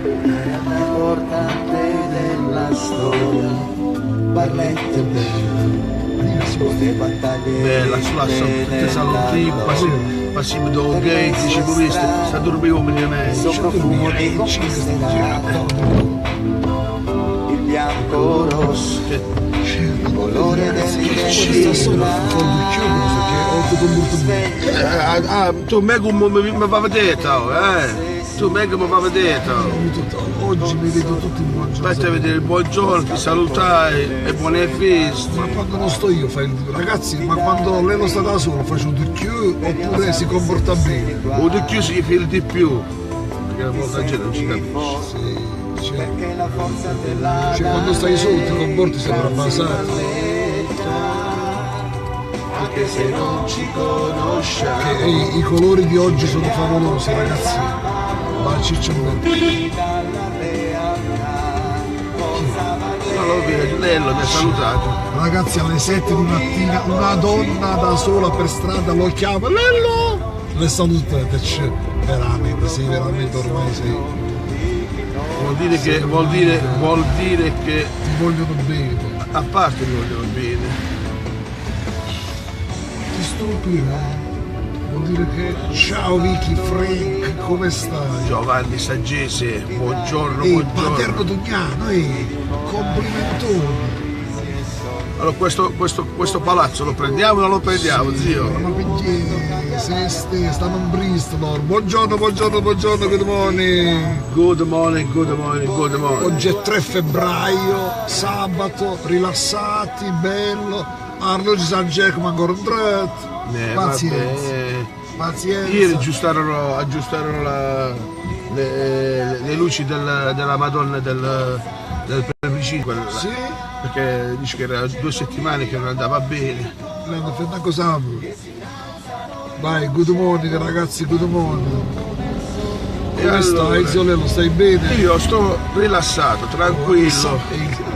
È importante della storia, Barletta è bella, le battaglie bella, sulla tutte salutini, passiamo da un gate, ci può visto, sta dormendo bene. il suo profumo di conquisterà, il bianco rosso, il colore dell'identità. Tu mega mi va a vedere, tu mega mi va a vedere. Oggi mi vedo tutti in buongiorno. Aspetta a vedere il buongiorno, ti salutai e buone feste. Ma quando non sto io fai il ragazzi, ma quando lei non sta da sola faccio di più oppure si comporta bene? O di più si fila di più. Perché molta gente non ci capisce. Sì, cioè, Perché la forza della quando stai solo ti comporti sempre abbassato. anche se non ci conosciamo. Che i colori di oggi sono favolosi ragazzi. Baci eccellenti. Non lo vedo, lei mi ha salutato. Ragazzi alle 7 di mattina una donna da sola per strada lo chiama Lello! Le salutate, cioè, veramente, sei veramente ormai sei. Vuol dire che Ti vogliono bene. a parte mi vogliono bene. Ti stupirà. Vuol dire che ciao Vicky Frank, come stai? Giovanni Saggese, buongiorno, Ehi, buongiorno. Paterno Dugnano, complimentoni. Allora questo palazzo lo prendiamo o non lo prendiamo, zio? Ma perché se stanno in Bristol. Buongiorno, buongiorno, buongiorno, good morning. Good morning, good morning, good morning. Oggi è 3 febbraio, sabato, rilassati, bello. Arno di San Giacomo ancora un dritto. Pazienza. Vabbè. Pazienza. Ieri aggiustarono le luci della Madonna del Plebiscito, Sì? perché dice che era 2 settimane che non andava bene. L'hanno fatto una cosa. Vai, good morning ragazzi, good morning. Come stai, Zolello? Stai bene? Io sto rilassato, tranquillo.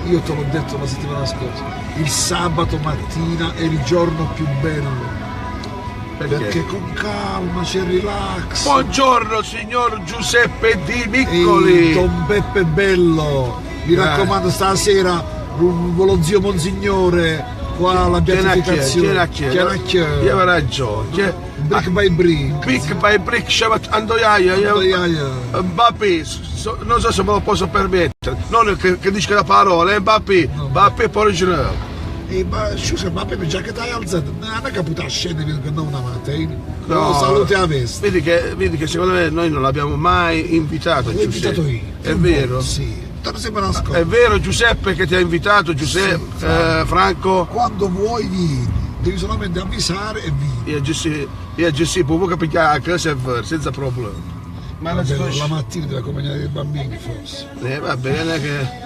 Io te l'ho detto la settimana scorsa, il sabato mattina è il giorno più bello. Perché con calma c'è relax. Buongiorno signor Giuseppe Di Ehi, Miccoli. Don Beppe Bello, mi raccomando stasera lo zio Monsignore qua alla beatificazione. Chiaracchia. Aveva ragione. Brick by brick. Brick by brick, Andoiaia. Mbappé, non so se me lo posso permettere. Non che dice la parola, Mbappé. Mbappé poi originale. Ma scusa, ma per già che ti hai alzato, non è caputa a scendere che non una mattina. No, saluti a veste. Vedi che secondo me noi non l'abbiamo mai invitato. L'ho invitato io. È vero? Sì. Sempre nascosto. È vero Giuseppe che ti ha invitato, Giuseppe, Franco? Quando vuoi vieni, devi solamente avvisare e vieni. Io Giuseppe può capire a casa senza problemi. Ma la mattina deve accompagnare i bambini forse. Va bene che...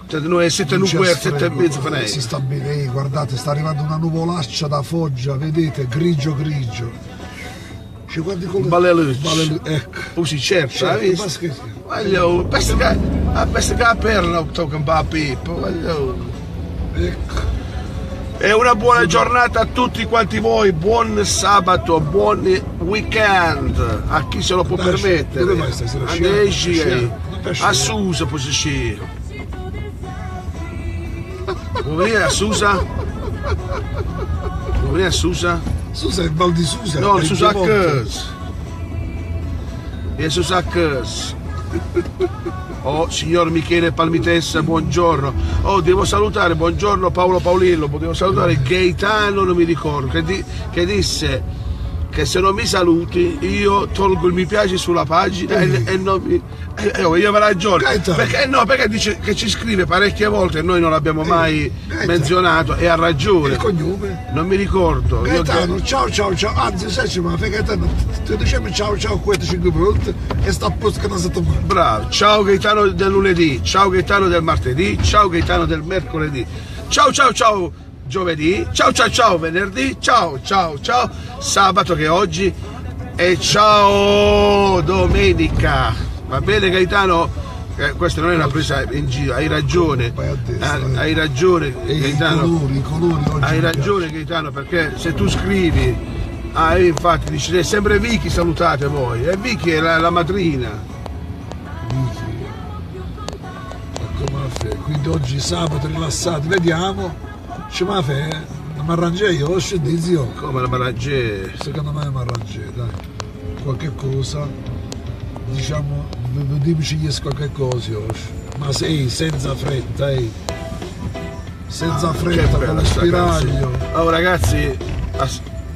Noi è 7 e mezzo fa Si sta bene, guardate, sta arrivando una nuvolaccia da Foggia, vedete, grigio. Ci guardi con le... Ballelucci. Ecco. Così certo, hai visto? Voglio, basta che la perla tocca un po' a Pippo, voglio. Ecco. E una buona giornata a tutti quanti voi, buon sabato, buon weekend, a chi se lo può permettere. Dove vai stasera? A Susa può uscire. Vuoi venire a Susa? Vuoi venire a Susa? Susa è il Val di Susa. No, Susa Cus. E Susa Cus. Oh, signor Michele Palmitessa, buongiorno. Oh, devo salutare, buongiorno Paolo Paolillo, devo salutare Gaetano, non mi ricordo, che disse che se non mi saluti io tolgo il mi piace sulla pagina e non mi... io avrò ragione. Perché dice che ci scrive parecchie volte e noi non l'abbiamo mai menzionato e ha ragione. Il cognome? Non mi ricordo. Gaetano, ciao, anzi sai ma Gaetano, ti diciamo ciao 4-5 volte e sta a posto che una settimana. Bravo, ciao Gaetano del lunedì, ciao Gaetano del martedì, ciao Gaetano del mercoledì, ciao giovedì, ciao venerdì, ciao sabato che oggi e ciao domenica. Va bene Gaetano? Questa non è una presa in giro, hai ragione. Hai ragione Gaetano. I colori hai ragione Gaetano, perché se tu scrivi, infatti dici sempre Vicky salutate voi, e Vicky è la madrina. quindi oggi sabato rilassati, vediamo, ci ma fe, non mi arrangio io, scendi zio. Come la managge? Secondo me mi arrangio, dai, qualche cosa, diciamo, dimmi qualche cosa, ma sei senza fretta, senza fretta, con lo spiraglio. Oh ragazzi,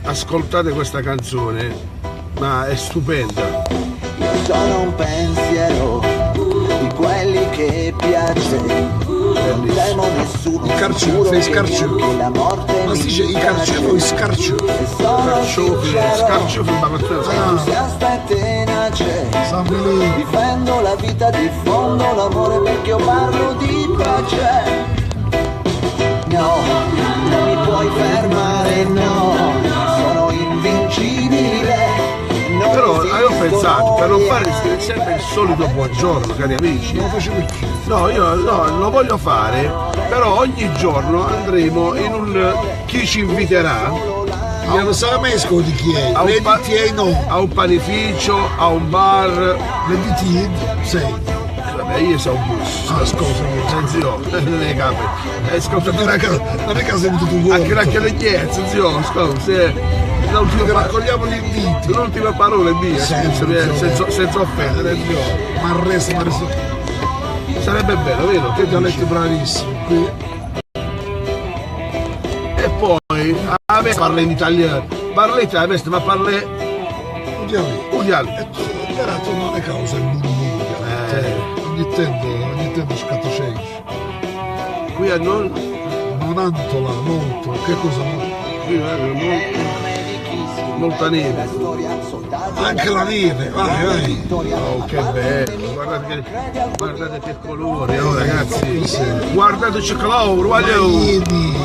ascoltate questa canzone, ma è stupenda. Io sono un pensiero di quelli che piace, non temo nessuno, I carciofi, sicuro fai che scarciofi. la morte Ma si mi dice i carciofi o i scarciofi? e sono sincero, Scarciofi, Ah, entusiasta e tenace, Sammy, difendo la vita, diffondo l'amore perché io parlo di pace. No, non mi puoi fermare, no, sono invincibile. Non Però avevo esisto pensato, per non fare niente. sempre il solito buongiorno, cari amici. non lo facevo più. No, io no, lo voglio fare, però ogni giorno andremo in un chi ci inviterà Io non so mai di chi è, a le un, DT no, a un panificio, a un bar. le DT sei. Vabbè, io sono un bus. Ah, scusa, Zio, non è capo. non è che sei venuto tu Anche le chiese, zio, scusa. raccogliamo gli inviti. L'ultima parola è mia, Senza senza offendere, zio. Ma il resto, Sarebbe bello, vero? Che ti ho dici? letto bravissimo. Qui, E poi a me parla in italiano. Parla italiano, ma parla ovviamente. Però tu non è causa il murmurio. Ogni tanto scatto qui a noi. non antola molto, che cosa molto? Qui molta neve. Anche la neve, vai. Oh, che bello, guardate che colori, oh ragazzi. Guardate che colore,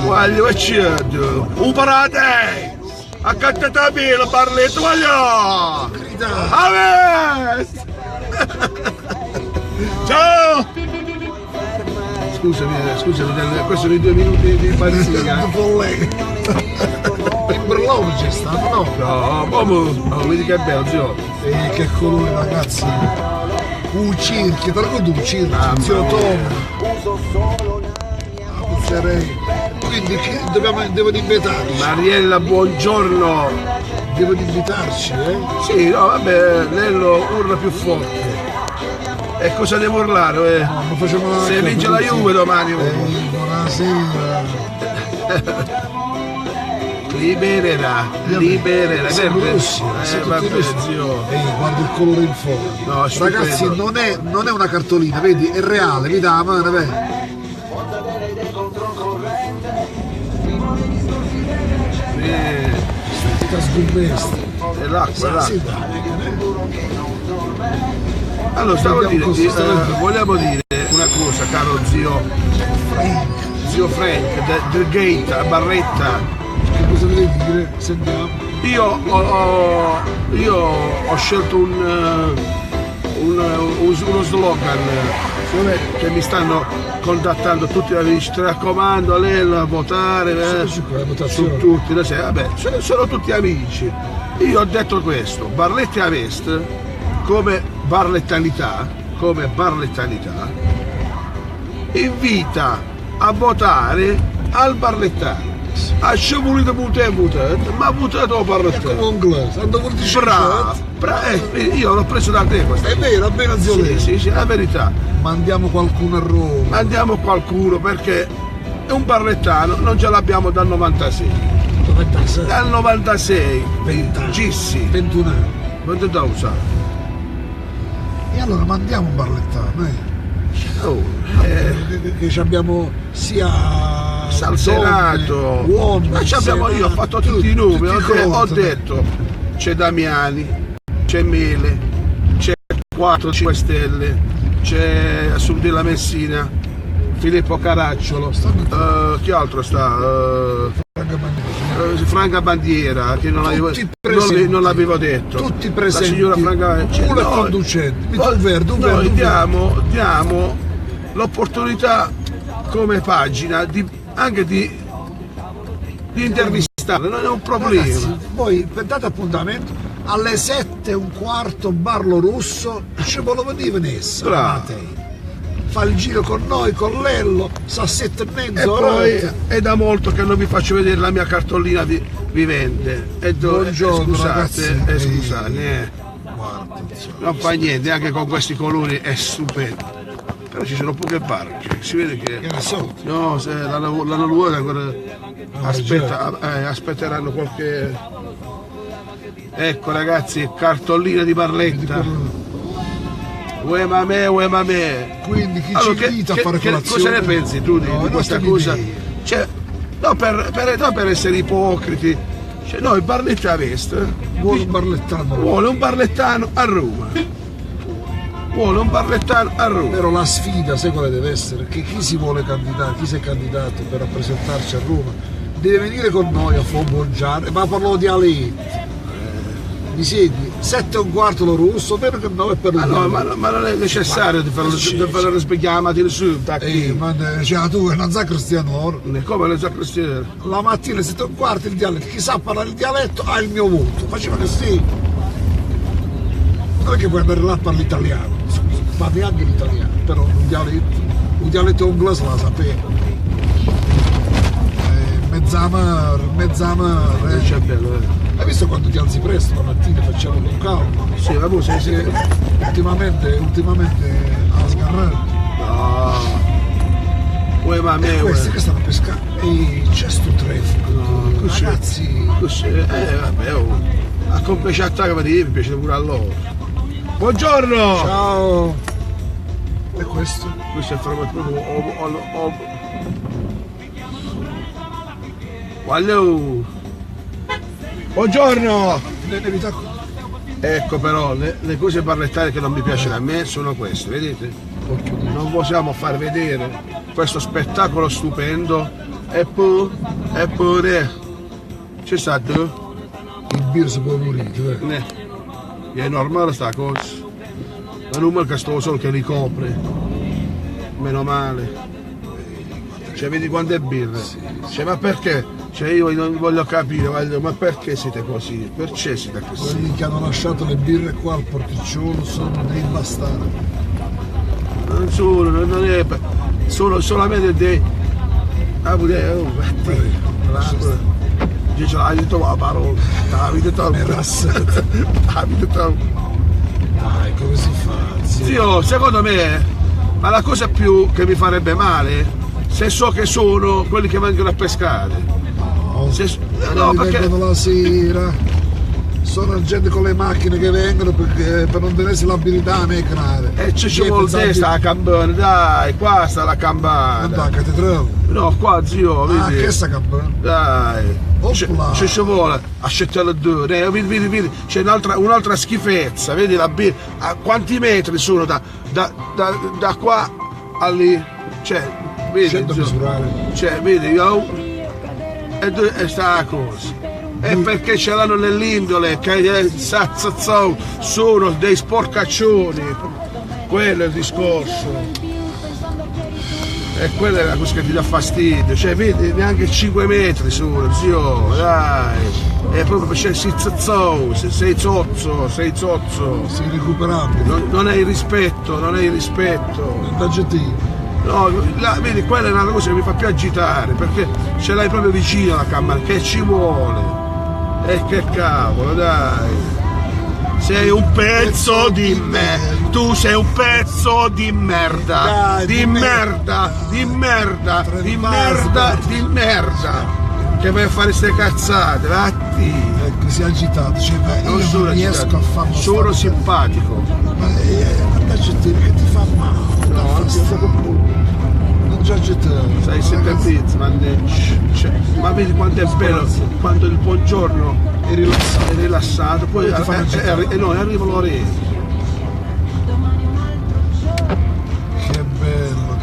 voglio e c'è. Uparate! Accantate a me la barletta, voglio! Aves! Ciao! Scusami, questi sono i 2 minuti di pazzia. Il brello c'è stato, no? No, come? Vedi che bello, zio. Che colore, ragazzi. Un circhio, te lo ricordi un circhio? Zio Tom. Quindi devo invitarci. Mariella, buongiorno. Devo invitarci, Sì, no, vabbè, Nello urla più forte. E cosa devo urlare? No, ma facciamo una Se vince la Juve domani. Buonasera. Libererà, Siamo verde. russi, siamo tutti Vabbè, russi. zio. Guarda il colore in fondo. No, Ragazzi, stupendo. non è una cartolina, vedi? È reale, vedi la mano, vedi? Sta sgommesta. È l'acqua, Sì, l'acqua. dai. Allora, Vediamo cosa vogliamo dire una cosa, caro zio Frank, del Gate, a Barretta. Che cosa devi dire? Sentiamo. Io ho scelto uno slogan che mi stanno contattando tutti gli amici, ti raccomando a lei a votare su tutti, vabbè, sono tutti amici. Io ho detto questo, Barletta Est come barlettanità, invita a votare al barlettano. Ha voluto votare, ma ha votato a barlettano. Come inglese, hanno voluto Bravo, io l'ho preso da te questa. È vero, appena zio Leo. Sì, la verità. Mandiamo qualcuno a Roma. Mandiamo qualcuno perché è un barlettano, non ce l'abbiamo dal 96. Dal 96, 20 anni. Gissi. 21 anni. Quanto da usare? E allora mandiamo un barlettano, che ci abbiamo sia Al Senato, donne, uomini, ma io ho fatto tutti i nomi, ho tutti detto c'è Damiani, c'è Mele, c'è 4-5 Stelle, c'è Sul della Messina, Filippo Caracciolo, chi altro sta? Franca Bandiera, che non l'avevo detto. Tutti presenti. La signora Franca Uno è conducente. Noi diamo l'opportunità come pagina anche di intervistarla, non è un problema. Ragazzi, voi date appuntamento alle 7:15 Barlo Russo, ci volevo dire Venezia. Bravo. fa il giro con noi, con Lello, sa 7 e mezzo. E poi ore. è da molto che non vi faccio vedere la mia cartolina vivente. Buongiorno, scusate, ragazzi. scusate. Guarda, insomma. Non fa niente, anche con questi colori è stupendo. Però ci sono poche barche, si vede che... Che ne so. No, se l'hanno voluto ancora aspetteranno qualche... Ecco ragazzi, cartolina di Barletta. Uè mamè. Quindi chi Allora, ci invita a fare colazione? cosa ne pensi tu di questa cosa? Cioè, no, per essere ipocriti, cioè, noi Barletta a Est Vuole un barlettano. vuole un barlettano a Roma. Vuole un barlettano a Roma. Però la sfida, sai quale deve essere? Che chi si vuole candidare, chi si è candidato per rappresentarci a Roma, deve venire con noi a Fombongiare, ma parlo di dialetto. Mi siedi? 7:15 lo russo, vero che no è per No, ma non è necessario di fare lo spieghiamati su, ma cioè, tu non sai cristiano, come le sa cristiane? la mattina 7:15 il dialetto, chi sa parlare il dialetto ha il mio voto, faceva così. Non è che puoi andare là a parlare l'italiano, parli anche l'italiano, però un dialetto inglese la sapevo. Mezz'ama, C'è bello, Hai visto quando ti alzi presto la mattina facciamo con calma? Sì, ma tu sei sì. Ultimamente a sgarrare. No. Uè mamè, Questi che stanno pescando. E c'è sto traffico. No, così. Ragazzi. Vabbè, oh. A compiaciatta che mi piace pure a loro. Buongiorno! Ciao. E questo? Questo è proprio Wallo! Buongiorno! Ecco però, le cose barlettare che non mi piacciono a me sono queste, vedete? Non possiamo far vedere questo spettacolo stupendo eppure c'è stato? Il birro si può morire. È normale sta cosa. Ma non che sto solo che ricopre. Meno male. Cioè vedi quanto è birra? Cioè ma perché? Cioè io non voglio capire, ma perché siete così? Perché siete così? Quelli che hanno lasciato le birre qua al porticciolo sono dei bastardi. Non sono, non è. Sono solamente dei. Dice l'hai detto la parola. L'hai detto Dai, come si fa? Zio, secondo me, ma la cosa più che mi farebbe male, se so che sono quelli che vengono a pescare. No, perché vengono la sera, sono gente con le macchine che vengono per non tenersi l'abilità a meccanare. E ci vuol dire sta la campana, dai, qua sta la campana. Andà, cattedrale. No, qua zio, vedi. Ah, che sta campana? Dai. Opla. Ci vuole accettare due. Vedi, c'è un'altra schifezza, vedi la a quanti metri sono da qua a lì? Cioè, vedi. 100 misurare. Cioè, vedi, io. E sta la cosa. E perché ce l'hanno nell'indole, che sono dei sporcaccioni. Quello è il discorso. E quella è la cosa che ti dà fastidio. Cioè, vedi, neanche 5 metri sono, zio, dai. È proprio perché sei zozzo. Sei recuperabile. Non hai rispetto, L'aggettivo. No, vedi, quella è una cosa che mi fa più agitare, perché ce l'hai proprio vicino alla camera, che ci vuole. E che cavolo, dai. Sei un pezzo di me, tu sei un pezzo di merda, Dai, di merda, che vai a fare ste cazzate, vatti. Ecco, si è agitato, cioè, Non io sono non riesco agitato, a farlo. sono simpatico. Ma l'aggettivo che ti fa male. Non ci aggetare. Sei sempre pizza, ma vedi quanto è bello quando il buongiorno È rilassato. è rilassato, poi Ti fanno agitare. arriva l'orecchio. Che bello,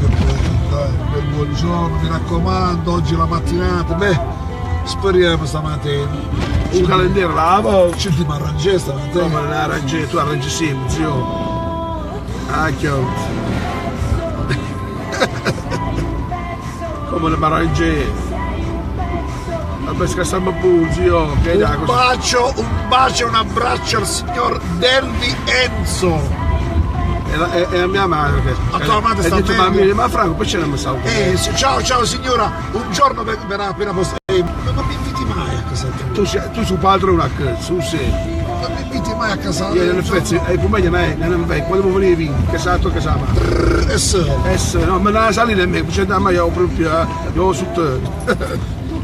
dai, bel buongiorno, mi raccomando, oggi la mattinata, speriamo stamattina. Un calendario lavo. Ci ti arrangi stamattina. Come non arrangi, tu arrangi sempre, zio. Come ne arrangi? Vabbè, scassammo pure, zio. Che dà Un così? bacio, un abbraccio al signor Delvi Enzo. e a mia madre che A tua madre sta detto, bene? ma Franco poi ce ne siamo Ciao signora, un giorno verrà appena posto. Non mi inviti mai a casa tua. tu su padre una cosa su sei Non mi inviti mai a casa io nel pezzo e poi meglio non vai quando venevi che salto che sa no ma non sali nemmeno c'è da mai io proprio io su te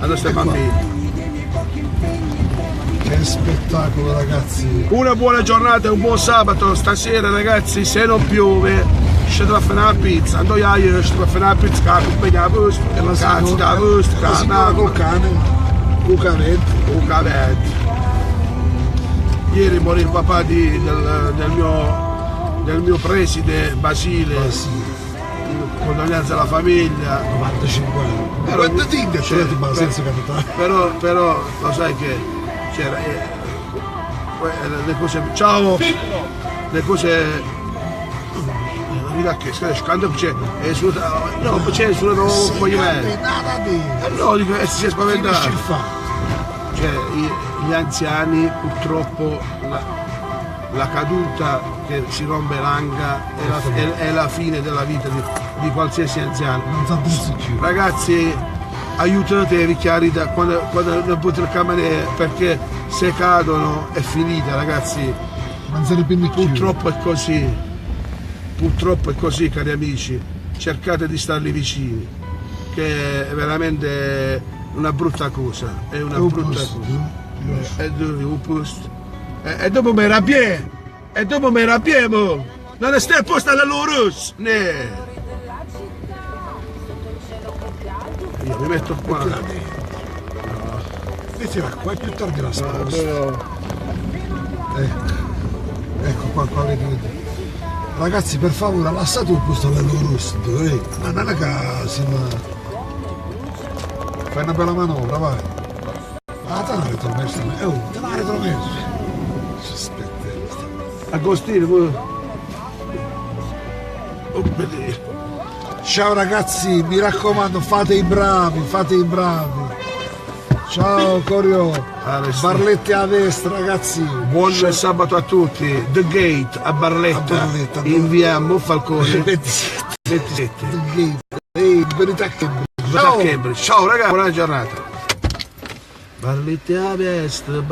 allora stai bambini. Che spettacolo ragazzi. Una buona giornata e un buon sabato stasera ragazzi, se non piove scendo a fare una pizza, ando io scendo a fare una pizza, cazzo da posto, cazzo da posto, la signora col cane, Cucavetti. Ieri morì il papà del mio preside Basile, condoglianze alla famiglia. 95 anni. Quanto tinga c'è ma senza capitale. Però lo sai che c'era le cose ciao le cose che quando c'è no c'è solo un po' di me no dico si è spaventato cioè gli anziani purtroppo la caduta che si rompe l'anga è la fine della vita di qualsiasi anziano. Ragazzi aiutate i chiari quando non potete camminare perché se cadono è finita ragazzi. Purtroppo è così cari amici, cercate di starli vicini che è veramente una brutta cosa, è una brutta cosa. E dopo mi arrabbiamo, non stai apposta alla loro, ne. Io mi metto qua. Mettila qua, è più tardi la sposta. Ecco qua vedete. Ragazzi per favore lasciate un posto alle loro, ma non è che fai una bella manovra, vai. Ah, te la retromesso, te la retromesso. Agostino, ciao ragazzi, mi raccomando, fate i bravi. Ciao Corio, Barlette a destra ragazzi. Buon sabato a tutti, The Gate a Barletta, in via Monfalcone 27. The Gate, verità Cambridge. Ciao ragazzi, buona giornata. Barlette a destra.